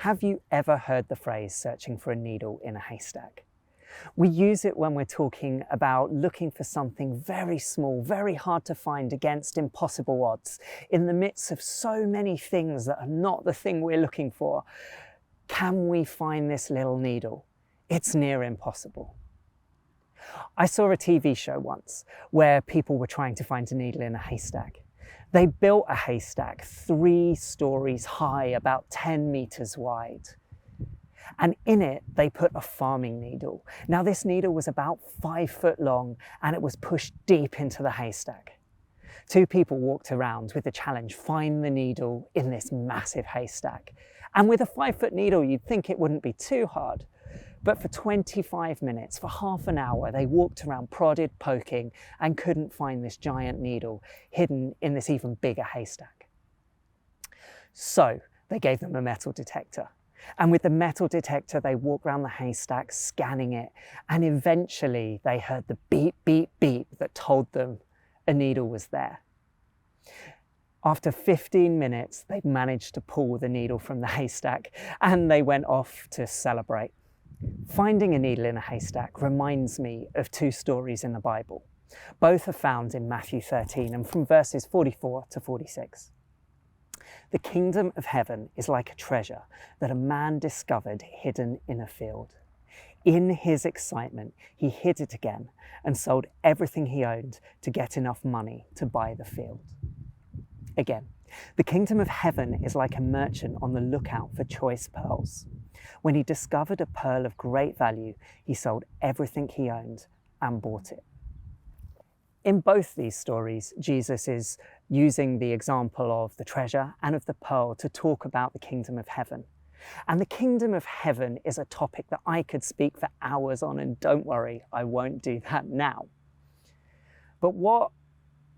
Have you ever heard the phrase searching for a needle in a haystack? We use it when we're talking about looking for something very small, very hard to find against impossible odds, in the midst of so many things that are not the thing we're looking for. Can we find this little needle? It's near impossible. I saw a TV show once where people were trying to find a needle in a haystack. They built a haystack 3 stories high, about 10 meters wide. And in it, they put a farming needle. Now, this needle was about 5 foot long and it was pushed deep into the haystack. 2 people walked around with the challenge, find the needle in this massive haystack. And with a 5-foot needle, you'd think it wouldn't be too hard. But for 25 minutes, for half an hour, they walked around, prodded, poking, and couldn't find this giant needle hidden in this even bigger haystack. So they gave them a metal detector. And with the metal detector, they walked around the haystack, scanning it. And eventually they heard the beep, beep, beep that told them a needle was there. After 15 minutes, they managed to pull the needle from the haystack and they went off to celebrate. Finding a needle in a haystack reminds me of 2 stories in the Bible. Both are found in Matthew 13 and from verses 44 to 46. The kingdom of heaven is like a treasure that a man discovered hidden in a field. In his excitement, he hid it again and sold everything he owned to get enough money to buy the field. Again, the kingdom of heaven is like a merchant on the lookout for choice pearls. When he discovered a pearl of great value, he sold everything he owned and bought it. In both these stories, Jesus is using the example of the treasure and of the pearl to talk about the kingdom of heaven. And the kingdom of heaven is a topic that I could speak for hours on, and don't worry, I won't do that now. But what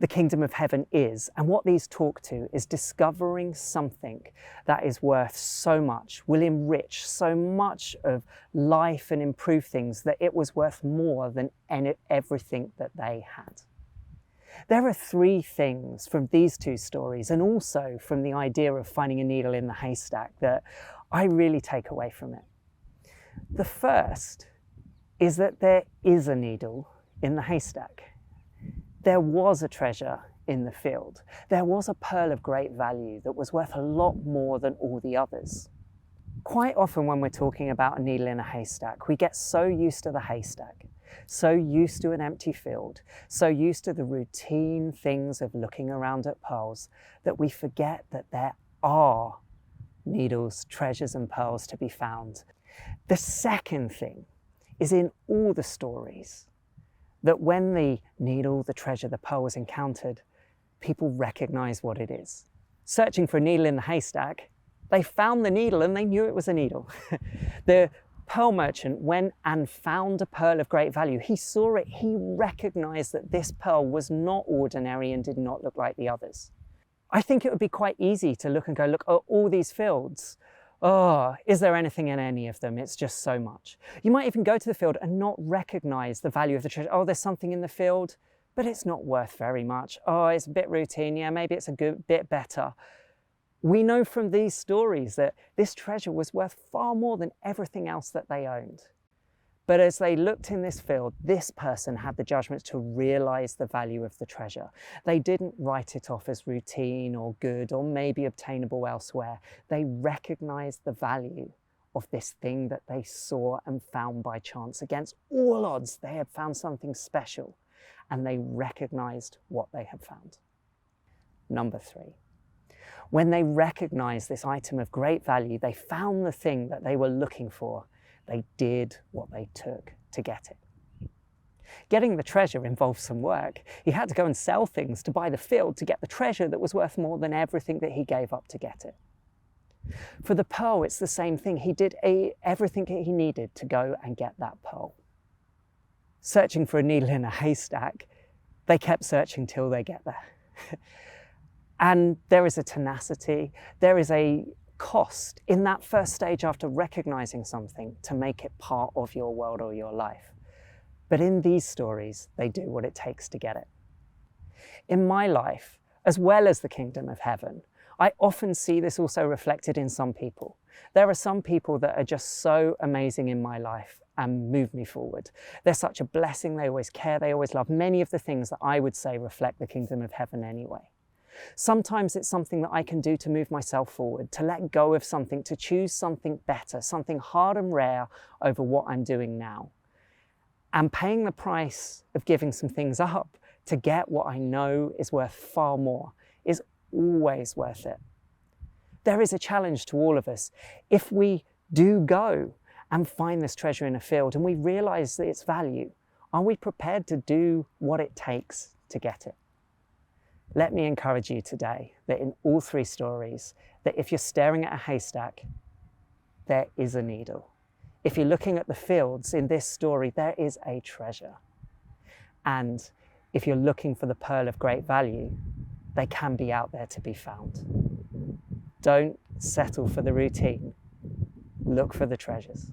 the kingdom of heaven is, and what these talk to, is discovering something that is worth so much, will enrich so much of life and improve things, that it was worth more than everything that they had. There are 3 things from these 2 stories, and also from the idea of finding a needle in the haystack, that I really take away from it. The first is that there is a needle in the haystack. There was a treasure in the field. There was a pearl of great value that was worth a lot more than all the others. Quite often when we're talking about a needle in a haystack, we get so used to the haystack, so used to an empty field, so used to the routine things of looking around at pearls, that we forget that there are needles, treasures and pearls to be found. The second thing is in all the stories, that when the needle, the treasure, the pearl was encountered, people recognize what it is. Searching for a needle in the haystack, they found the needle and they knew it was a needle. The pearl merchant went and found a pearl of great value. He saw it, he recognized that this pearl was not ordinary and did not look like the others. I think it would be quite easy to look and go, look at all these fields. Oh, is there anything in any of them? It's just so much. You might even go to the field and not recognize the value of the treasure. Oh, there's something in the field, but it's not worth very much. Oh, it's a bit routine. Yeah, maybe it's a good bit better. We know from these stories that this treasure was worth far more than everything else that they owned. But as they looked in this field, this person had the judgment to realize the value of the treasure. They didn't write it off as routine or good or maybe obtainable elsewhere. They recognized the value of this thing that they saw and found by chance. Against all odds, they had found something special, and they recognized what they had found. Number 3. When they recognized this item of great value, they found the thing that they were looking for. They did what they took to get it. Getting the treasure involved some work. He had to go and sell things to buy the field to get the treasure that was worth more than everything that he gave up to get it. For the pearl, it's the same thing. He did everything he needed to go and get that pearl. Searching for a needle in a haystack, they kept searching till they get there. And there is a tenacity, there is a cost in that first stage after recognizing something to make it part of your world or your life. But in these stories, they do what it takes to get it. In my life, as well as the kingdom of heaven. I often see this also reflected in some people. There are some people that are just so amazing in my life and move me forward. They're such a blessing, they always care, they always love. Many of the things that I would say reflect the kingdom of heaven anyway. Sometimes it's something that I can do to move myself forward, to let go of something, to choose something better, something hard and rare over what I'm doing now. And paying the price of giving some things up to get what I know is worth far more is always worth it. There is a challenge to all of us. If we do go and find this treasure in a field and we realize that its value, are we prepared to do what it takes to get it? Let me encourage you today that in all three stories, that if you're staring at a haystack, there is a needle. If you're looking at the fields in this story, there is a treasure. And if you're looking for the pearl of great value, they can be out there to be found. Don't settle for the routine. Look for the treasures.